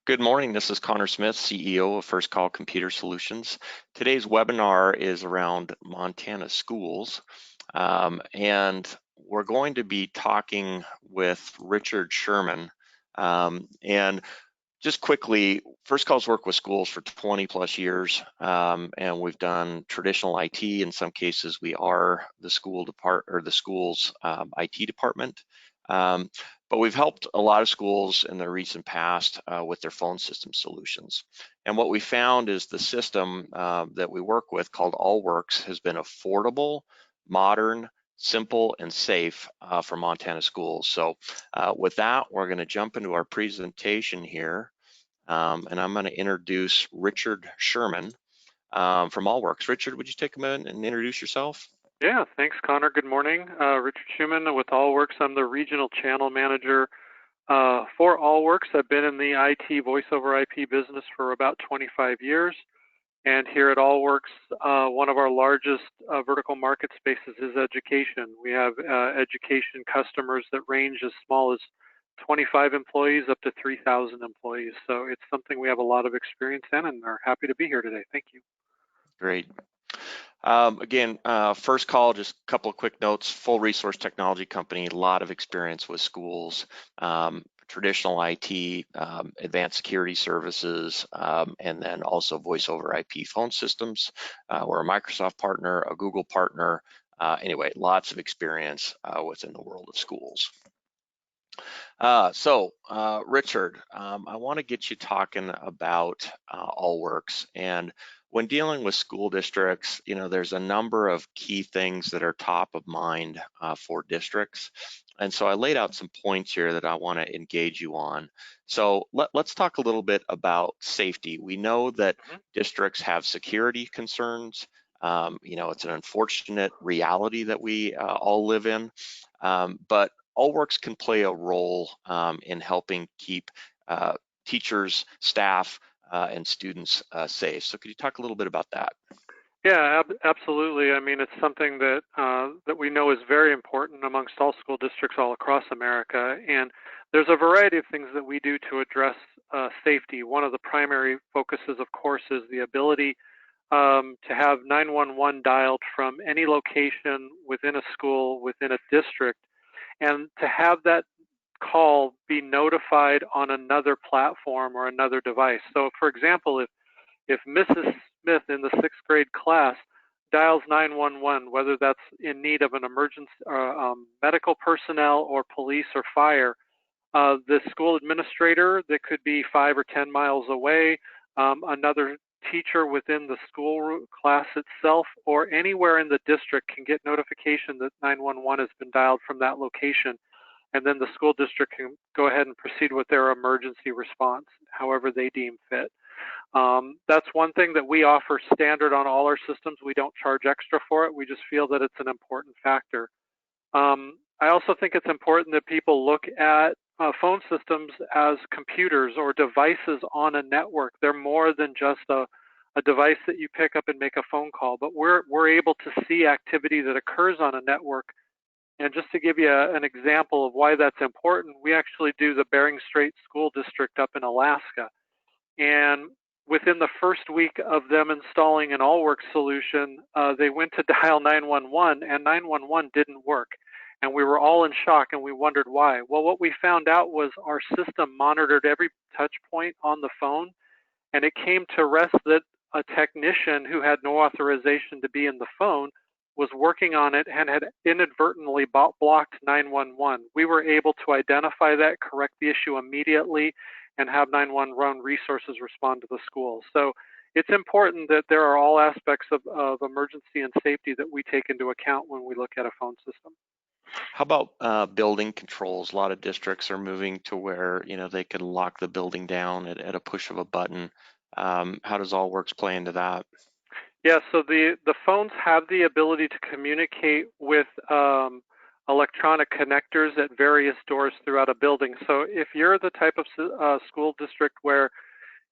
Good morning. This is Connor Smith, CEO of First Call Computer Solutions. Today's webinar is around Montana schools, and we're going to be talking with Richard Sherman. And just quickly, First Call's worked with schools for 20 plus years, and we've done traditional IT. In some cases, we are the school's IT department. But we've helped a lot of schools in the recent past with their phone system solutions. And what we found is the system that we work with, called Allworks, has been affordable, modern, simple, and safe for Montana schools. So with that, we're going to jump into our presentation here, and I'm going to introduce Richard Sherman from Allworks. Richard, would you take a minute and introduce yourself? Yeah, thanks, Connor. Good morning. Richard Schuman with Allworks. I'm the regional channel manager for Allworks. I've been in the IT voice over IP business for about 25 years. And here at Allworks, one of our largest vertical market spaces is education. We have education customers that range as small as 25 employees up to 3,000 employees. So it's something we have a lot of experience in, and are happy to be here today. Thank you. Great. Again, First Call, just a couple of quick notes. Full resource technology company, a lot of experience with schools, traditional IT, advanced security services, and then also voice over IP phone systems. We're a Microsoft partner, a Google partner. Anyway, lots of experience within the world of schools. Richard, I want to get you talking about Allworks. And when dealing with school districts, there's a number of key things that are top of mind for districts. And so I laid out some points here that I want to engage you on. So let's talk a little bit about safety. We know that districts have security concerns. It's an unfortunate reality that we all live in, but Allworks can play a role in helping keep teachers, staff, and students safe. So could you talk a little bit about that? Yeah, absolutely. I mean, it's something that that we know is very important amongst all school districts all across America. And there's a variety of things that we do to address safety. One of the primary focuses, of course, is the ability to have 911 dialed from any location within a school, within a district, and to have that call be notified on another platform or another device. So for example, if Mrs. Smith in the 6th grade class dials 911, whether that's in need of an emergency, medical personnel or police or fire, the school administrator that could be 5 or 10 miles away, another teacher within the school class itself, or anywhere in the district can get notification that 911 has been dialed from that location, and then the school district can go ahead and proceed with their emergency response, however they deem fit. That's one thing that we offer standard on all our systems. We don't charge extra for it. We just feel that it's an important factor. I also think it's important that people look at phone systems as computers or devices on a network. They're more than just a device that you pick up and make a phone call, but we're able to see activity that occurs on a network. And just to give you an example of why that's important, we actually do the Bering Strait School District up in Alaska. And within the first week of them installing an Allworks solution, they went to dial 911 and 911 didn't work. And we were all in shock and we wondered why. Well, what we found out was our system monitored every touch point on the phone, and it came to rest that a technician who had no authorization to be in the phone was working on it and had inadvertently blocked 911. We were able to identify that, correct the issue immediately, and have 911 resources respond to the school. So it's important that there are all aspects of emergency and safety that we take into account when we look at a phone system. How about building controls? A lot of districts are moving to where they can lock the building down at a push of a button. How does Allworks play into that? Yeah, so the phones have the ability to communicate with electronic connectors at various doors throughout a building. So if you're the type of school district where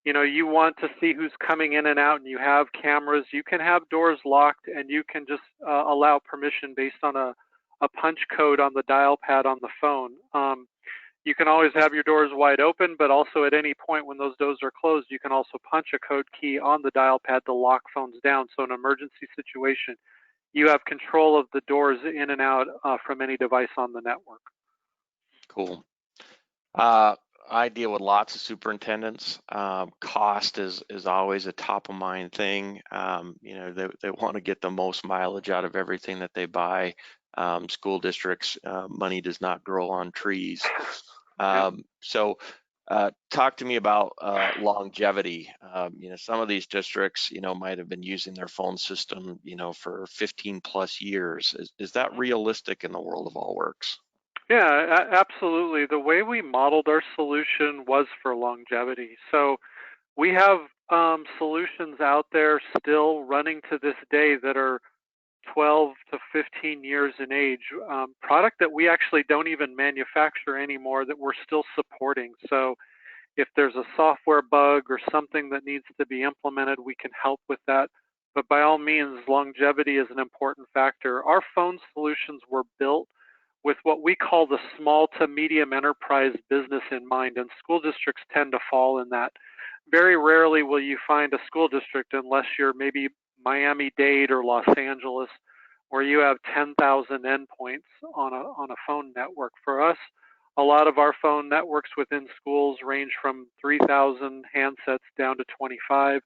you want to see who's coming in and out and you have cameras, you can have doors locked and you can just allow permission based on a punch code on the dial pad on the phone. you can always have your doors wide open, but also at any point when those doors are closed, you can also punch a code key on the dial pad to lock phones down. So in an emergency situation, you have control of the doors in and out from any device on the network. Cool. I deal with lots of superintendents. Cost is always a top of mind thing. They want to get the most mileage out of everything that they buy. School districts, money does not grow on trees. So talk to me about longevity. Some of these districts, might have been using their phone system, for 15 plus years. Is that realistic in the world of Allworks? Yeah, absolutely. The way we modeled our solution was for longevity. So we have solutions out there still running to this day that are 12 to 15 years in age, product that we actually don't even manufacture anymore that we're still supporting. So if there's a software bug or something that needs to be implemented, we can help with that. But by all means, longevity is an important factor. Our phone solutions were built with what we call the small to medium enterprise business in mind, and school districts tend to fall in that. Very rarely will you find a school district, unless you're maybe Miami-Dade or Los Angeles, where you have 10,000 endpoints on a phone network. For us, a lot of our phone networks within schools range from 3,000 handsets down to 25.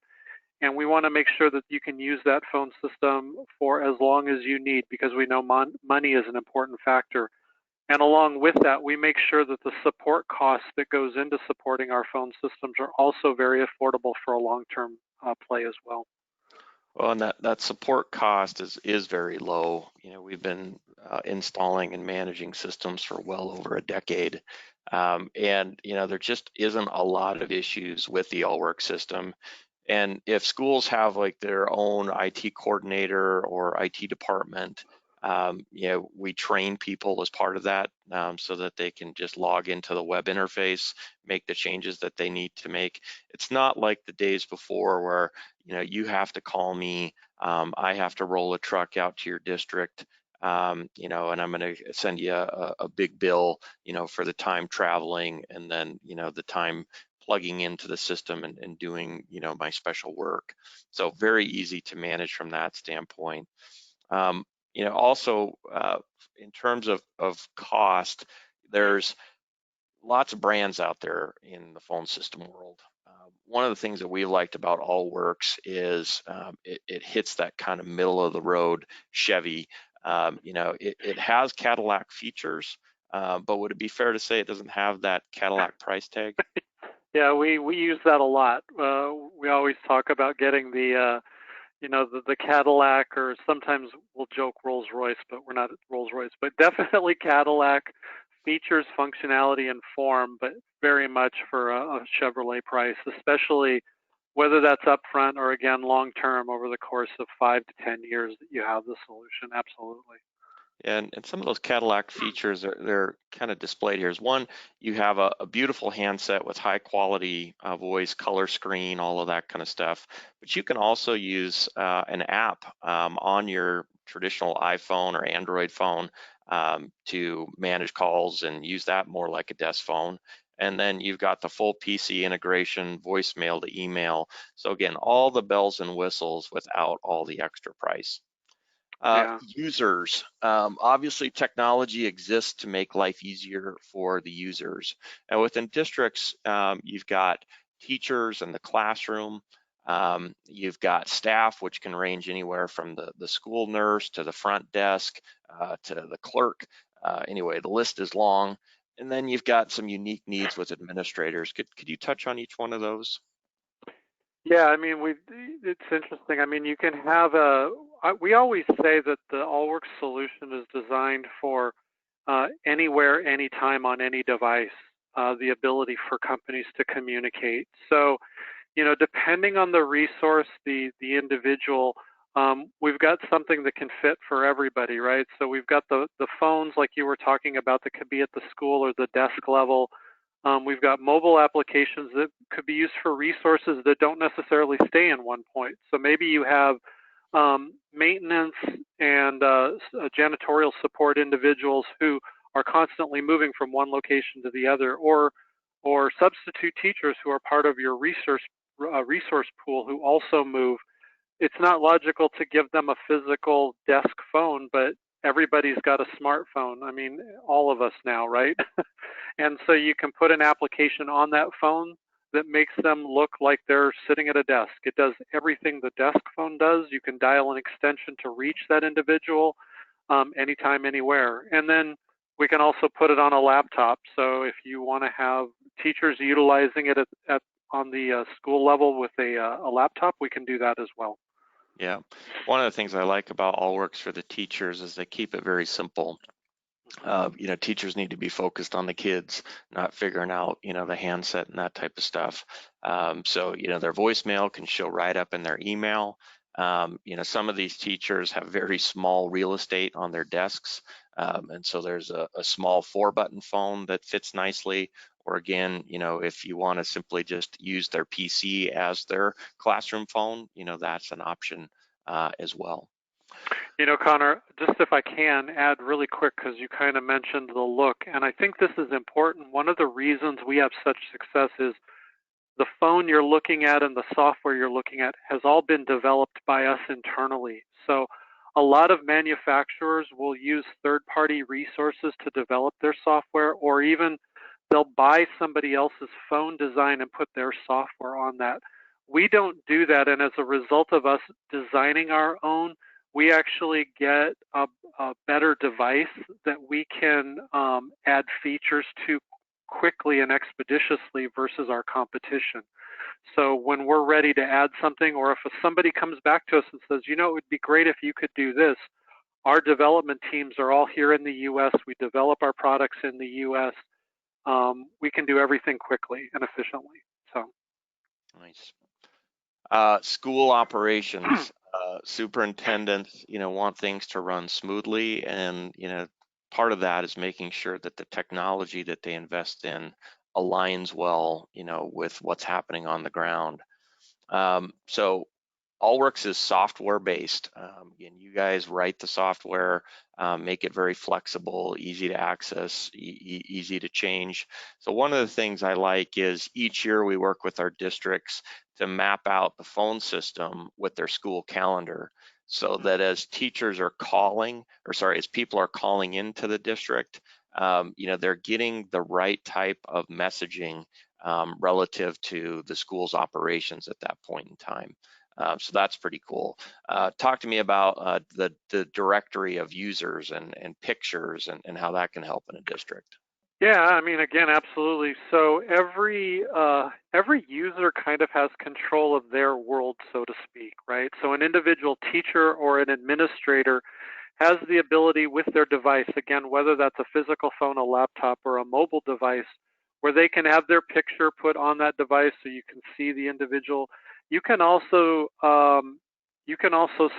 And we want to make sure that you can use that phone system for as long as you need, because we know money is an important factor. And along with that, we make sure that the support costs that goes into supporting our phone systems are also very affordable for a long-term play as well. Well, and that support cost is very low. We've been installing and managing systems for well over a decade. And there just isn't a lot of issues with the Allworks system. And if schools have like their own IT coordinator or IT department, we train people as part of that, so that they can just log into the web interface, make the changes that they need to make. It's not like the days before where, you have to call me, I have to roll a truck out to your district, and I'm going to send you a big bill, for the time traveling, and then, the time plugging into the system and doing, my special work. So very easy to manage from that standpoint. Also, in terms of cost, there's lots of brands out there in the phone system world. One of the things that we liked about Allworks is it hits that kind of middle of the road Chevy. It has Cadillac features, but would it be fair to say it doesn't have that Cadillac price tag? Yeah, we use that a lot. We always talk about getting the Cadillac, or sometimes we'll joke Rolls Royce, but we're not Rolls Royce, but definitely Cadillac features, functionality, and form, but very much for a Chevrolet price, especially whether that's upfront or again long-term over the course of 5 to 10 years that you have the solution. Absolutely. And some of those Cadillac features they're kind of displayed here. Is one, you have a beautiful handset with high quality voice, color screen, all of that kind of stuff. But you can also use an app on your traditional iPhone or Android phone to manage calls and use that more like a desk phone. And then you've got the full PC integration, voicemail to email. So again, all the bells and whistles without all the extra price. Users, obviously technology exists to make life easier for the users. And within districts, you've got teachers in the classroom, you've got staff, which can range anywhere from the school nurse to the front desk to the clerk. Anyway, the list is long. And then you've got some unique needs with administrators. Could you touch on each one of those? Yeah, I mean, it's interesting. I mean, you can have we always say that the Allworks solution is designed for anywhere, anytime, on any device, the ability for companies to communicate. So, depending on the resource, the individual, we've got something that can fit for everybody, right? So we've got the phones, like you were talking about, that could be at the school or the desk level. We've got mobile applications that could be used for resources that don't necessarily stay in one point. So maybe you have maintenance and janitorial support individuals who are constantly moving from one location to the other, or substitute teachers who are part of your resource pool who also move. It's not logical to give them a physical desk phone, but everybody's got a smartphone. I mean, all of us now, right? And so you can put an application on that phone that makes them look like they're sitting at a desk. It does everything the desk phone does. You can dial an extension to reach that individual anytime, anywhere. And then we can also put it on a laptop. So if you want to have teachers utilizing it on the school level with a laptop, we can do that as well. Yeah, one of the things I like about Allworks for the teachers is they keep it very simple. Teachers need to be focused on the kids, not figuring out, the handset and that type of stuff. So, their voicemail can show right up in their email. Some of these teachers have very small real estate on their desks. And so there's a small 4-button phone that fits nicely. Or again, if you want to simply just use their PC as their classroom phone, that's an option as well. Connor, just if I can add really quick, because you kind of mentioned the look, and I think this is important. One of the reasons we have such success is the phone you're looking at and the software you're looking at has all been developed by us internally. So a lot of manufacturers will use third-party resources to develop their software, or even they'll buy somebody else's phone design and put their software on that. We don't do that, and as a result of us designing our own, we actually get a better device that we can add features to quickly and expeditiously versus our competition. So when we're ready to add something, or if somebody comes back to us and says, it would be great if you could do this, our development teams are all here in the US. We develop our products in the US. We can do everything quickly and efficiently. So nice. School operations. Superintendents, want things to run smoothly, and part of that is making sure that the technology that they invest in aligns well, with what's happening on the ground. So Allworks is software based. Again, you guys write the software, make it very flexible, easy to access, easy to change. So one of the things I like is each year we work with our districts to map out the phone system with their school calendar, so that as teachers are as people are calling into the district, they're getting the right type of messaging relative to the school's operations at that point in time. So that's pretty cool. Talk to me about the directory of users and pictures and how that can help in a district. Yeah, I mean, again, absolutely. So every user kind of has control of their world, so to speak, right? So an individual teacher or an administrator has the ability with their device, again, whether that's a physical phone, a laptop, or a mobile device, where they can have their picture put on that device so you can see the individual. You can also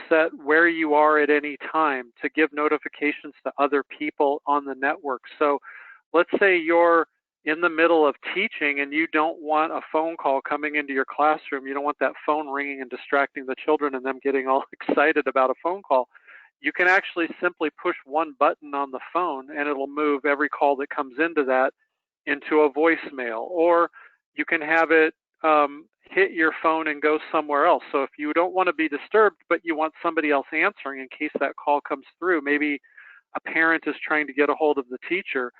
set where you are at any time to give notifications to other people on the network. So let's say you're in the middle of teaching and you don't want a phone call coming into your classroom. You don't want that phone ringing and distracting the children and them getting all excited about a phone call. You can actually simply push one button on the phone and it'll move every call that comes into that into a voicemail, or you can have it hit your phone and go somewhere else. So if you don't want to be disturbed, but you want somebody else answering in case that call comes through, maybe a parent is trying to get a hold of the teacher,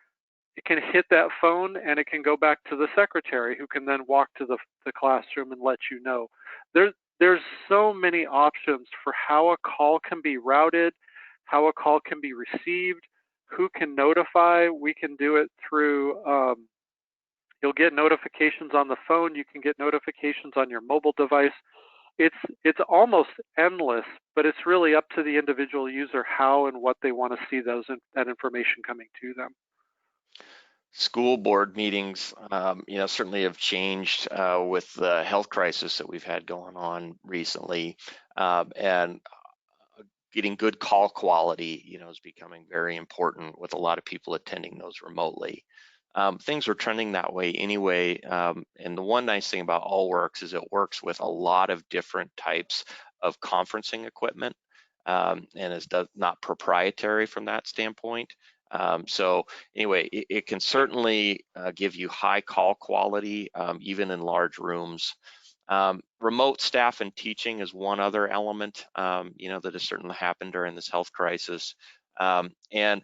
it can hit that phone and it can go back to the secretary, who can then walk to the classroom and let you know. There's so many options for how a call can be routed, how a call can be received, who can notify. We can do it through, you'll get notifications on the phone, you can get notifications on your mobile device. It's almost endless, but it's really up to the individual user how and what they want to see that information coming to them. School board meetings, certainly have changed with the health crisis that we've had going on recently, and getting good call quality, is becoming very important with a lot of people attending those remotely. Things are trending that way anyway, and the one nice thing about Allworks is it works with a lot of different types of conferencing equipment, and is not proprietary from that standpoint. So anyway, it can certainly give you high call quality, even in large rooms. Remote staff and teaching is one other element, that has certainly happened during this health crisis. And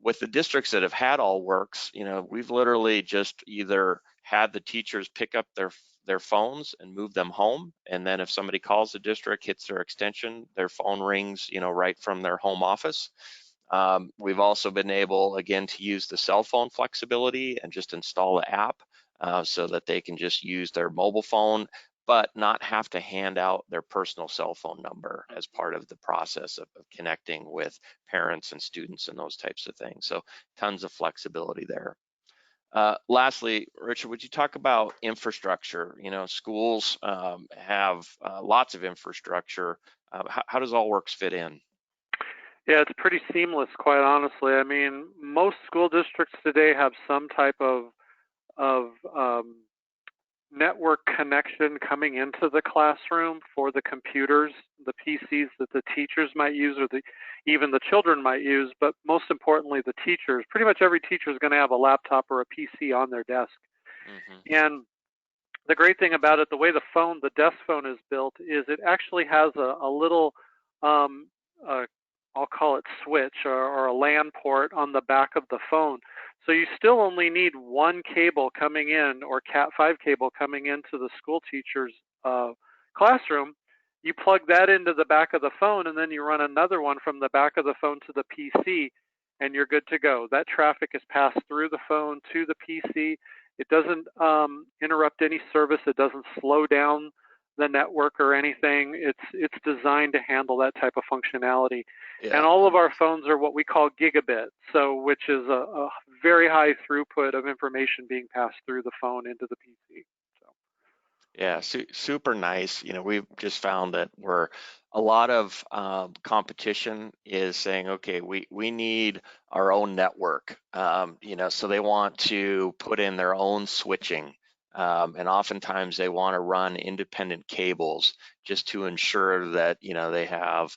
with the districts that have had All Works, we've literally just either had the teachers pick up their phones and move them home, and then if somebody calls the district, hits their extension, their phone rings, right from their home office. We've also been able, again, to use the cell phone flexibility and just install the app so that they can just use their mobile phone, but not have to hand out their personal cell phone number as part of the process of connecting with parents and students and those types of things. So tons of flexibility there. Lastly, Richard, would you talk about infrastructure? Schools have lots of infrastructure. How does All Works fit in? Yeah, it's pretty seamless, quite honestly. I mean, most school districts today have some type of network connection coming into the classroom for the computers, the PCs that the teachers might use, or even the children might use. But most importantly, the teachers. Pretty much every teacher is going to have a laptop or a PC on their desk. Mm-hmm. And the great thing about it, the way the desk phone is built, is it actually has a little I'll call it switch or a LAN port on the back of the phone. So you still only need one cable coming in, or Cat5 cable coming into the school teacher's classroom. You plug that into the back of the phone, and then you run another one from the back of the phone to the PC, and you're good to go. That traffic is passed through the phone to the PC. It doesn't interrupt any service. It doesn't slow down the network or anything. It's designed to handle that type of functionality. Yeah. And all of our phones are what we call gigabit, which is a very high throughput of information being passed through the phone into the PC. Yeah, super nice. We've just found that a lot of competition is saying, okay, we need our own network. So they want to put in their own switching, and oftentimes they want to run independent cables just to ensure that they have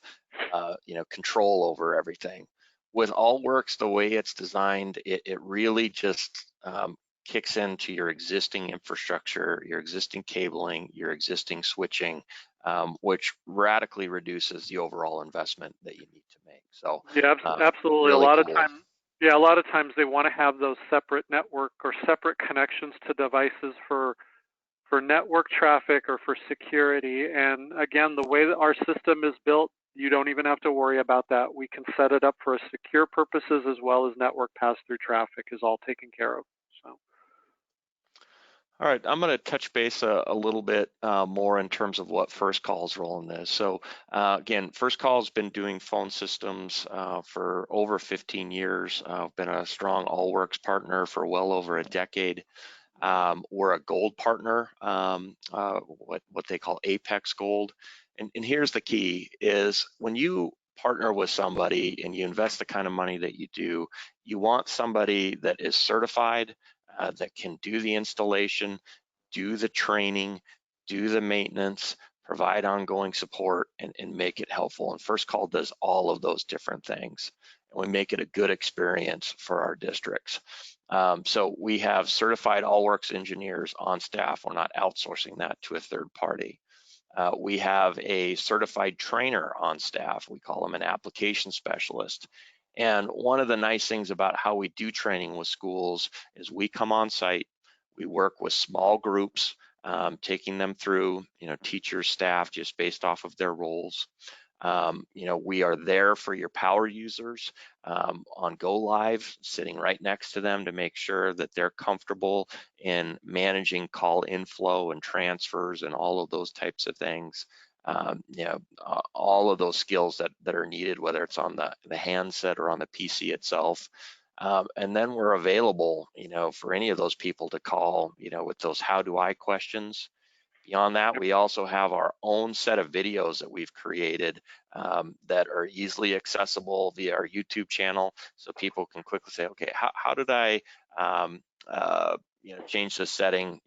control over everything. With All Works, the way it's designed, it really just kicks into your existing infrastructure, your existing cabling, your existing switching, which radically reduces the overall investment that you need to make. So yeah, absolutely. Really A lot cool. a lot of times they want to have those separate network or separate connections to devices for network traffic or for security. And again, the way that our system is built, you don't even have to worry about that. We can set it up for secure purposes as well as network pass-through traffic is all taken care of. So. All right, I'm going to touch base a little bit more in terms of what First Call's role in this. So again, First Call's been doing phone systems for over 15 years. Been a strong All Works partner for well over a decade. We're a gold partner, what they call Apex Gold. And here's the key is when you partner with somebody and you invest the kind of money that you do, you want somebody that is certified, that can do the installation, do the training, do the maintenance, provide ongoing support, and make it helpful. And First Call does all of those different things. And we make it a good experience for our districts. So we have certified All Works engineers on staff. We're not outsourcing that to a third party. We have a certified trainer on staff. We call them an application specialist. And one of the nice things about how we do training with schools is we come on site, we work with small groups, taking them through, teachers, staff, just based off of their roles. We are there for your power users on Go Live, sitting right next to them to make sure that they're comfortable in managing call inflow and transfers and all of those types of things. All of those skills that are needed, whether it's on the handset or on the PC itself. And then we're available, for any of those people to call, with those how do I questions. Beyond that, we also have our own set of videos that we've created that are easily accessible via our YouTube channel, so people can quickly say, okay, how did I change the setting,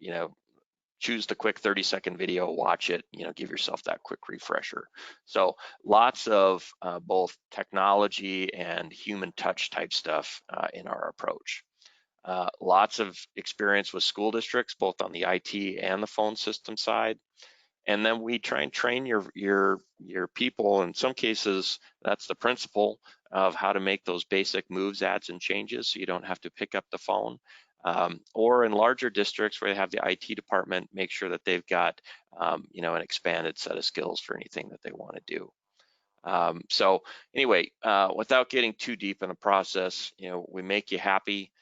choose the quick 30-second video, watch it, give yourself that quick refresher. So lots of both technology and human touch type stuff in our approach. Lots of experience with school districts, both on the IT and the phone system side. And then we try and train your people. In some cases, that's the principle of how to make those basic moves, adds, and changes so you don't have to pick up the phone. Or in larger districts where they have the IT department, make sure that they've got an expanded set of skills for anything that they want to do. So anyway, without getting too deep in the process, we make you happy,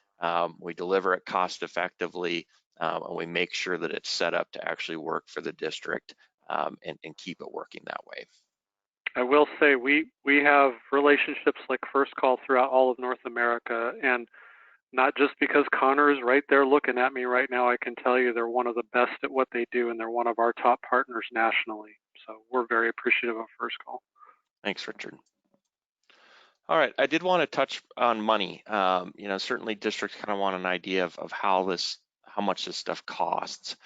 we deliver it cost effectively, and we make sure that it's set up to actually work for the district and keep it working that way. I will say we have relationships like First Call throughout all of North America, and not just because Connor is right there looking at me right now. I can tell you they're one of the best at what they do, and they're one of our top partners nationally. So we're very appreciative of First Call. Thanks, Richard. All right, I did want to touch on money. Certainly districts kind of want an idea of how much this stuff costs.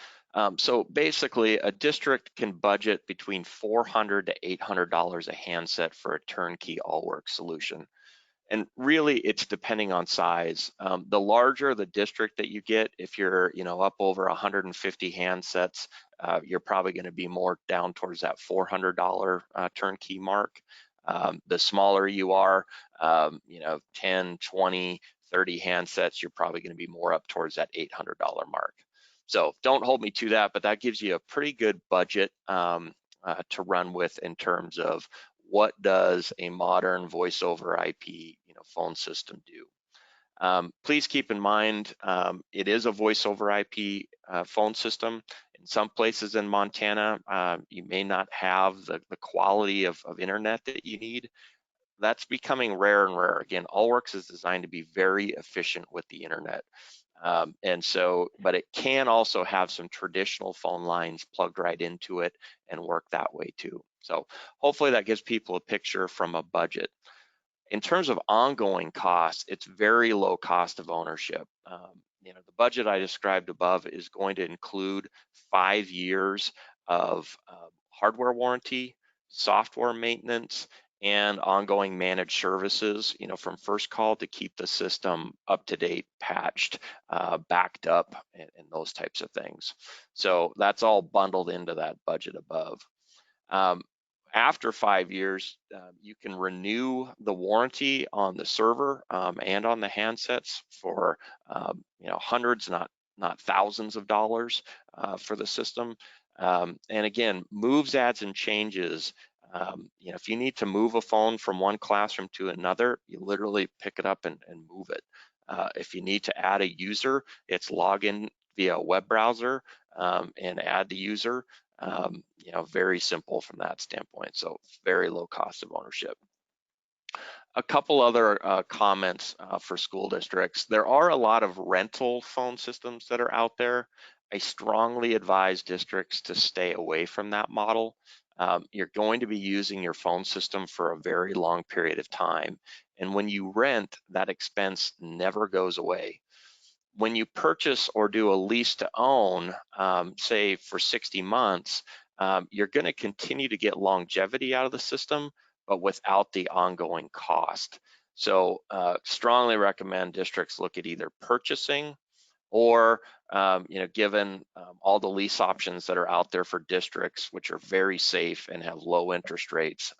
So basically, a district can budget between $400 to $800 a handset for a turnkey all-work solution. And really, it's depending on size. The larger the district that you get, if you're up over 150 handsets, you're probably going to be more down towards that $400 turnkey mark. The smaller you are, 10, 20, 30 handsets, you're probably going to be more up towards that $800 mark. So don't hold me to that, but that gives you a pretty good budget to run with in terms of what does a modern voice over IP phone system do. Please keep in mind, it is a voice over IP phone system. In some places in Montana, you may not have the quality of internet that you need. That's becoming rare and rare. Again, AllWorks is designed to be very efficient with the internet. But it can also have some traditional phone lines plugged right into it and work that way too. So hopefully that gives people a picture from a budget. In terms of ongoing costs, it's very low cost of ownership. The budget I described above is going to include 5 years of hardware warranty, software maintenance, and ongoing managed services, from First Call to keep the system up to date, patched, backed up, and those types of things. So that's all bundled into that budget above. After 5 years, you can renew the warranty on the server and on the handsets for hundreds, not thousands of dollars for the system. And again, moves, adds, and changes. If you need to move a phone from one classroom to another, you literally pick it up and move it. If you need to add a user, it's log in via a web browser and add the user. Very simple from that standpoint. So very low cost of ownership. A couple other comments for school districts. There are a lot of rental phone systems that are out there. I strongly advise districts to stay away from that model. You're going to be using your phone system for a very long period of time. And when you rent, that expense never goes away. When you purchase or do a lease to own, say for 60 months, you're going to continue to get longevity out of the system, but without the ongoing cost. So strongly recommend districts look at either purchasing or, given all the lease options that are out there for districts, which are very safe and have low interest rates,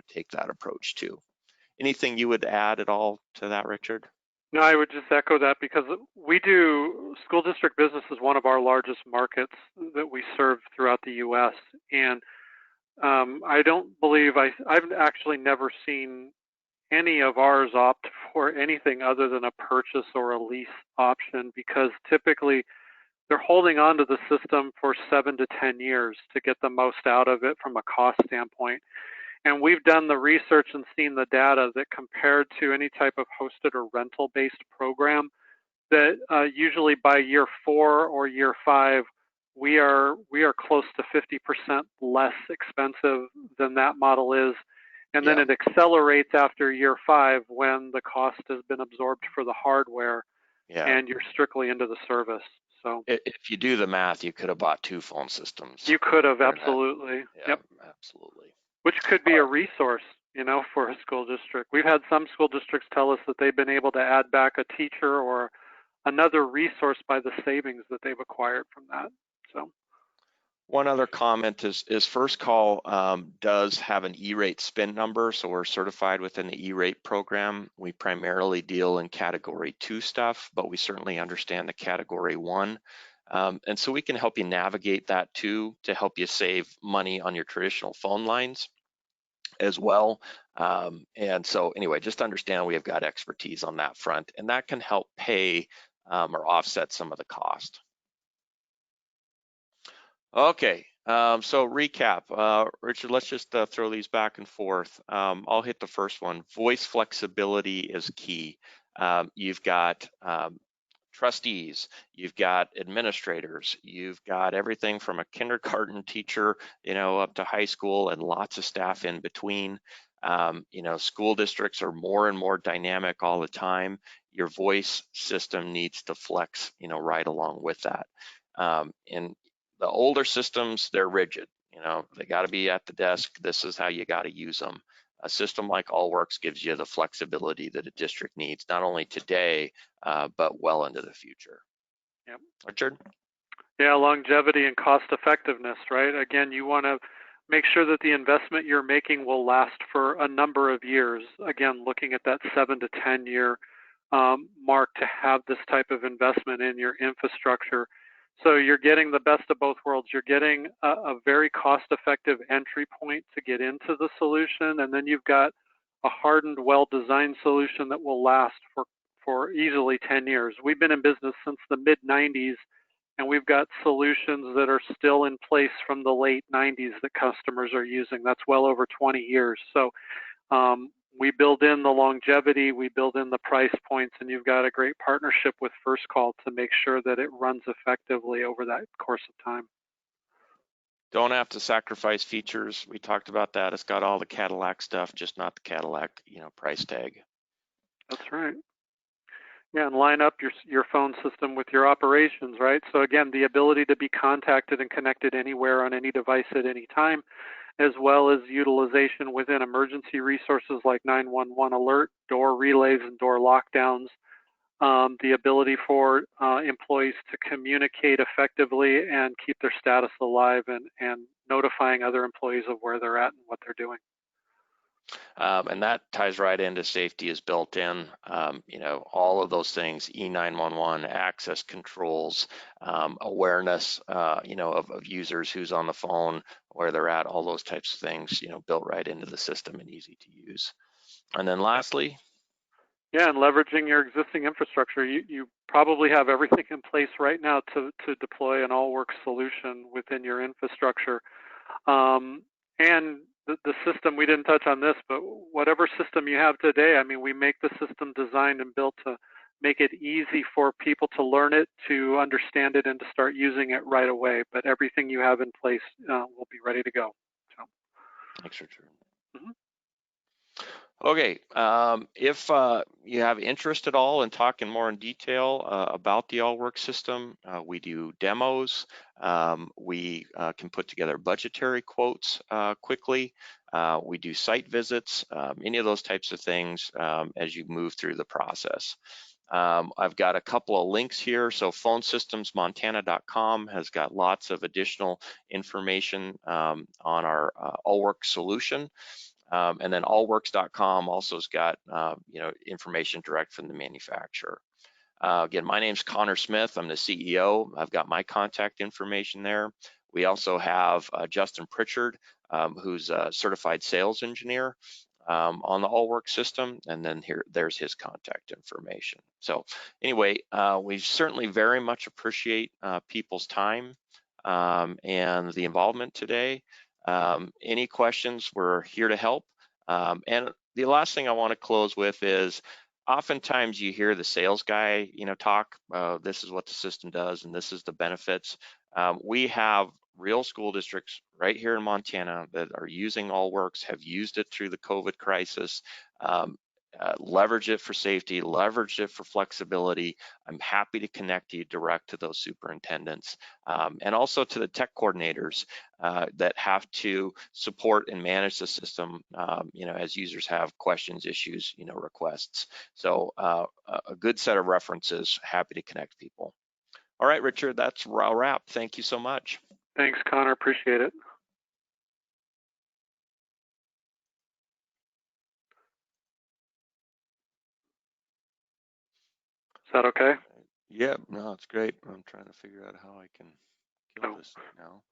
take that approach too. Anything you would add at all to that, Richard? No, I would just echo that because school district business is one of our largest markets that we serve throughout the U.S. And I don't believe I've actually never seen any of ours opt for anything other than a purchase or a lease option, because typically they're holding on to the system for 7 to 10 years to get the most out of it from a cost standpoint. And we've done the research and seen the data that compared to any type of hosted or rental-based program, that usually by year 4 or year 5, we are close to 50% less expensive than that model is. And then it accelerates after year 5 when the cost has been absorbed for the hardware and you're strictly into the service. So if you do the math, you could have bought 2 phone systems. you could have, during that. absolutely. Yeah, Yep. absolutely. Which could be a resource, for a school district. We've had some school districts tell us that they've been able to add back a teacher or another resource by the savings that they've acquired from that. So One other comment is First Call does have an E-rate spin number, so we're certified within the E-rate program. We primarily deal in Category 2 stuff, but we certainly understand the Category 1. And so we can help you navigate that too, to help you save money on your traditional phone lines as well. And so anyway, just understand we have got expertise on that front, and that can help pay or offset some of the cost. Okay, so recap. Richard, let's just throw these back and forth. I'll hit the first one. Voice flexibility is key. You've got trustees, you've got administrators, you've got everything from a kindergarten teacher, up to high school, and lots of staff in between. School districts are more and more dynamic all the time. Your voice system needs to flex, right along with that. And the older systems, they're rigid. They got to be at the desk. This is how you got to use them. A system like Allworks gives you the flexibility that a district needs, not only today, but well into the future. Yep. Richard? Yeah, longevity and cost effectiveness, right? Again, you want to make sure that the investment you're making will last for a number of years. Again, looking at that 7 to 10 year mark to have this type of investment in your infrastructure. So you're getting the best of both worlds. You're getting a very cost-effective entry point to get into the solution, and then you've got a hardened, well-designed solution that will last for easily 10 years. We've been in business since the mid-90s, and we've got solutions that are still in place from the late 90s that customers are using. That's well over 20 years. So we build in the longevity, we build in the price points, and you've got a great partnership with First Call to make sure that it runs effectively over that course of time. Don't have to sacrifice features. We talked about that. It's got all the Cadillac stuff, just not the Cadillac, price tag. That's right. Yeah, and line up your phone system with your operations, right? So again, the ability to be contacted and connected anywhere on any device at any time, as well as utilization within emergency resources like 911 alert, door relays, and door lockdowns. The ability for employees to communicate effectively and keep their status alive, and notifying other employees of where they're at and what they're doing. And that ties right into safety is built in, all of those things, E911, access controls, awareness, of users, who's on the phone, where they're at, all those types of things, built right into the system and easy to use. And then lastly? Yeah, and leveraging your existing infrastructure. You probably have everything in place right now to deploy an Allworks solution within your infrastructure. And the system, we didn't touch on this, but whatever system you have today, I mean, we make the system designed and built to make it easy for people to learn it, to understand it, and to start using it right away. But everything you have in place will be ready to go. So. Thanks, Richard. Mm-hmm. Okay, if you have interest at all in talking more in detail about the Allworks system, we do demos. We can put together budgetary quotes quickly. We do site visits, any of those types of things as you move through the process. I've got a couple of links here. So phonesystemsmontana.com has got lots of additional information on our Allworks solution. And then allworks.com also has got information direct from the manufacturer. Again, my name's Connor Smith. I'm the CEO. I've got my contact information there. We also have Justin Pritchard, who's a certified sales engineer on the Allworks system, and then there's his contact information. So anyway, we certainly very much appreciate people's time and the involvement today. Any questions, we're here to help. And the last thing I want to close with is, oftentimes you hear the sales guy, talk, this is what the system does and this is the benefits. We have real school districts right here in Montana that are using Allworks, have used it through the COVID crisis, leverage it for safety, leverage it for flexibility. I'm happy to connect you direct to those superintendents, and also to the tech coordinators that have to support and manage the system, as users have questions, issues, requests. So a good set of references, happy to connect people. All right, Richard, that's our wrap. Thank you so much. Thanks, Connor, appreciate it. Is that okay? Yeah, no, it's great. I'm trying to figure out how I can kill this right now.